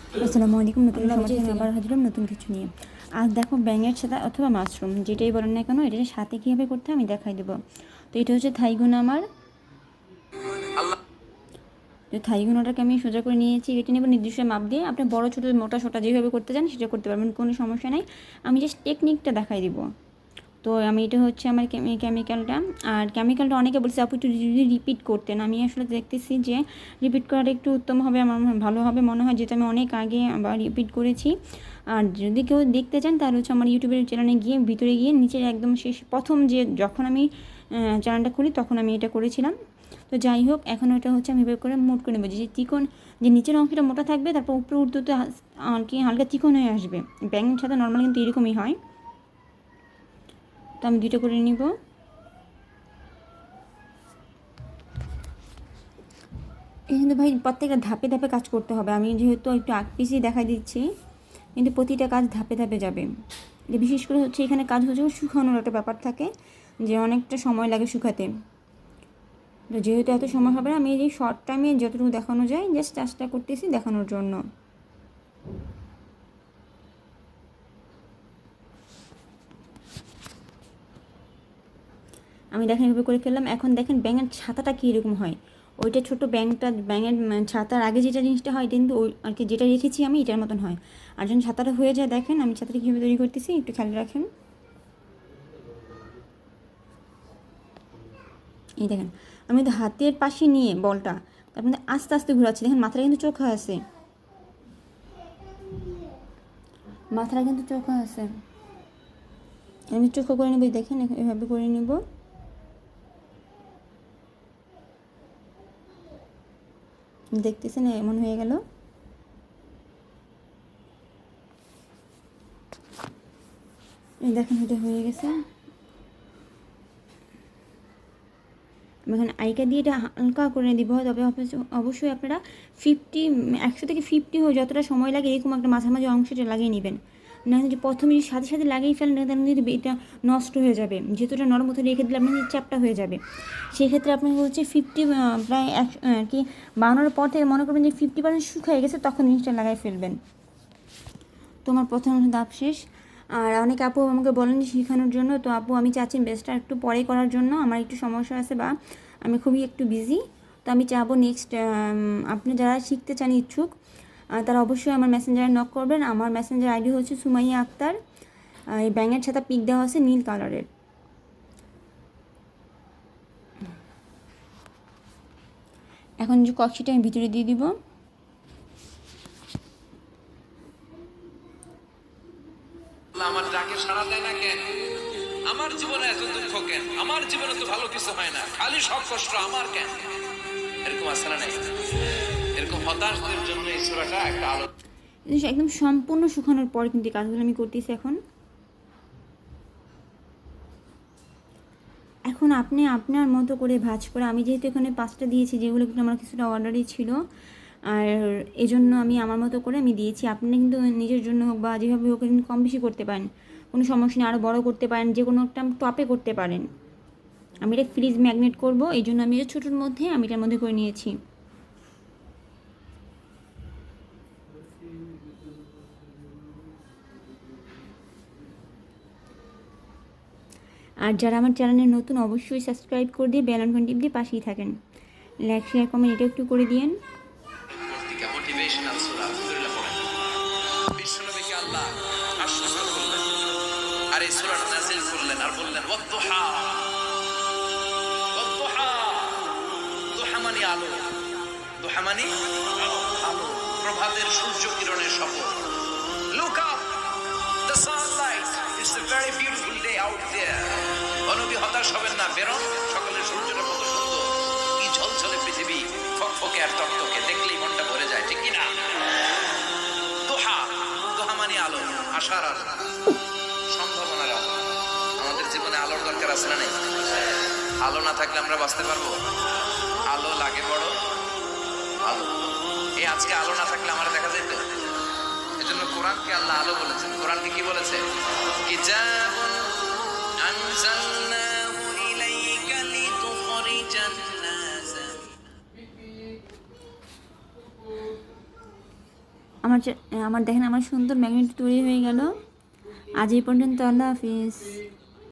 আসসালামু আলাইকুম। নতুন সমাধানে আবার হাজির নতুন কিছু নিয়ে। আজ দেখো ব্যাঙের ছাতা অথবা মাশরুম যেটাই বলেন না কেন এটার সাথে কীভাবে করতে আমি দেখাই দেবো। তো এটা হচ্ছে থাইগুনা আমার। তো থাইগুনাটাকে আমি সোজা করে নিয়েছি, কেটে নেব নির্দিষ্ট মাপ দিয়ে। আপনি বড় ছোটো মোটা সোটা যেভাবে করতে চান সেটা করতে পারবেন, কোনো সমস্যা নেই। আমি জাস্ট টেকনিকটা দেখাই দিব। তো আমি এটা হচ্ছে আমার কেমিক্যালটা। আর কেমিক্যালটা অনেকে বলছে আপু একটু যদি রিপিট করতেন, আমি আসলে দেখতেছি যে রিপিট করাটা একটু উত্তম হবে, আমার ভালো হবে মনে হয়, যেটা আমি অনেক আগে আবার রিপিট করেছি। আর যদি কেউ দেখতে চান তাহলে হচ্ছে আমার ইউটিউবের চ্যানেলে গিয়ে ভিতরে গিয়ে নিচের একদম শেষ প্রথম যে যখন আমি চ্যানেলটা খুলি তখন আমি এটা করেছিলাম। তো যাই হোক, এখন ওটা হচ্ছে আমি এভাবে করে মোট করে নেবো, যে চিকন যে নিচের অংশটা মোটা থাকবে, তারপর উপরে উর্দুতে আর কি হালকা চিকন হয়ে আসবে। ব্যাঙের সাথে নর্মাল কিন্তু এরকমই হয়। তো আমি দুটো করে নিব। এই কিন্তু ভাই প্রত্যেকটা ধাপে ধাপে কাজ করতে হবে। আমি যেহেতু একটু আগ পিছিয়ে দেখাই দিচ্ছি, কিন্তু প্রতিটা কাজ ধাপে ধাপে যাবে। বিশেষ করে হচ্ছে এখানে কাজ হচ্ছে শুকানোর একটা ব্যাপার থাকে, যে অনেকটা সময় লাগে শুকাতে। তো যেহেতু এত সময় হবে না, আমি এই শর্ট টাইমে যতটুকু দেখানো যায় জাস্ট চেষ্টা করতেছি দেখানোর জন্য। আমি দেখেন এভাবে করে ফেললাম। এখন দেখেন ব্যাঙের ছাতাটা কীরকম হয়। ওইটা ছোটো ব্যাঙের ছাতার আগে যেটা জিনিসটা হয় এটা কিন্তু ওই আর কি যেটা রেখেছি আমি এটার মতন হয়। আর যখন ছাতাটা হয়ে যায়, দেখেন আমি ছাতাটা কীভাবে তৈরি করতেছি একটু খেয়াল রাখেন। এই দেখেন আমি কিন্তু হাতের পাশে নিয়ে বলটা তারপরে আস্তে আস্তে ঘোরাচ্ছি। দেখেন মাথাটা কিন্তু চোখা আছে, মাথাটা কিন্তু চোখা আছে। আমি চোখা করে নেব, দেখেন এভাবে করে নেব। দেখতেছেন এমন হয়ে গেল। এই দেখেন এটা হয়ে গেছে। আমি এখন আইকা দিয়ে এটা হালকা করে দিব। তবে অবশ্যই আপনারা 100 থেকে 50 হয়ে যতটা সময় লাগে এরকম একটা মাঝামাঝি অংশটা লাগিয়ে নেবেন। না যে প্রথমে যদি সাথে সাথে লাগিয়ে ফেলেন তাহলে কিন্তু এটা নষ্ট হয়ে যাবে, যেহেতু এটা নরম হতে রেখে দিলে আপনার চ্যাপটা হয়ে যাবে। সেক্ষেত্রে আপনার হচ্ছে 50 প্রায় আর কি বানানোর পর থেকে মনে করবেন যে 50% শুকিয়ে গেছে, তখন জিনিসটা লাগাই ফেলবেন। তোমার প্রথম ধাপ শেষ। আর অনেক আপু আমাকে বলেন শেখানোর জন্য, তো আপু আমি চাচ্ছি বেস্টটা একটু পরে করার জন্য, আমার একটু সমস্যা আছে বা আমি খুবই একটু বিজি। তো আমি চাবো নেক্সট আপনি যারা শিখতে চান ইচ্ছুক তারা অবশ্যই আমার মেসেঞ্জারে নক করবেন। আমার মেসেঞ্জার আইডি হচ্ছে সুমাইয়া আক্তার। এই ব্যাঙের ছাতা পিক দেওয়া আছে নীল কালারের। এখন যে কক্সিটা আমি ভিতরে দিয়ে দিব। আমার ডাকে সাড়া দেয় না কেন? আমার জীবনে এত দুঃখ কেন? আমার জীবনে তো ভালো কিছু হয় না, খালি সব কষ্ট আমার কেন? এরকম আছে না নাই? এরকম হতাশদের জন্য এই সূরাটা একটা আলো। একদম সম্পূর্ণ শুকানোর পর কিন্তু এই কাজগুলো আমি করতেছি এখন। এখন আপনি আপনার মতো করে ভাঁজ করে, আমি যেহেতু এখানে 5টা দিয়েছি যেগুলো কিন্তু আমার কিছুটা অর্ডারই ছিল, আর এজন্য আমি আমার মতো করে আমি দিয়েছি। আপনি কিন্তু নিজের জন্য হোক বা যেভাবে হোক কিন্তু কম বেশি করতে পারেন, কোনো সমস্যা নেই। আরও বড় করতে পারেন, যে কোনো একটা টপে করতে পারেন। আমি এটা ফ্রিজ ম্যাগনেট করবো, এই জন্য আমি এটা ছোটোর মধ্যে আমি এটার মধ্যে করে নিয়েছি। আর যারা আমার চ্যানেলে নতুন অবশ্যই সাবস্ক্রাইব করে দিয়ে বেল আইকন টিপ দিয়ে পাশেই থাকেন। লাইক শেয়ার কমেন্ট এটা একটু করে দিয়েন। মোটিভেশনাল সূরা আলহামদুলিল্লাহ পড়েন। বিশ্বনবীকে আল্লাহ আশ্বস্ত করলেন আর এই সূরাটা নাযিল করলেন আর বললেন ওয়াদ-দুহা। ওয়াদ-দুহা, দুহা মানে আলো, দুহা মানে আলো, প্রভাতের সূর্য কিরণের শপথ। Look up, the sunlight, it's a very beautiful day out there. নবী হতাশ হবেন না, বেরোন, সকালের সূর্যটা কত সুন্দর, কি ঝলঝলে পৃথিবী, ফকফকে আর টকটকে, দেখলেই মনটা ভরে যায়, ঠিক কি না? দোহা, দোহা মানে আলো, আশার আলো, সম্ভাবনার আলো। আমাদের জীবনে আলোর দরকার আছে না নেই? আলো না থাকলে আমরা বাঁচতে পারবো? আলো লাগে বড় আলো। এই আজকে আলো না থাকলে আমার দেখা যেত। এজন্য কোরআনকে আল্লাহ আলো বলেছেন। কোরআনকে কি বলেছে? কিতাবুন আনজালনাহু ইলাইকা লিতুখরিজান নাস। আমার দেখেন আমার সুন্দর ম্যাগনেট তৈরি হয়ে গেল। আজ এই পর্যন্ত, আল্লাহ হাফিজ।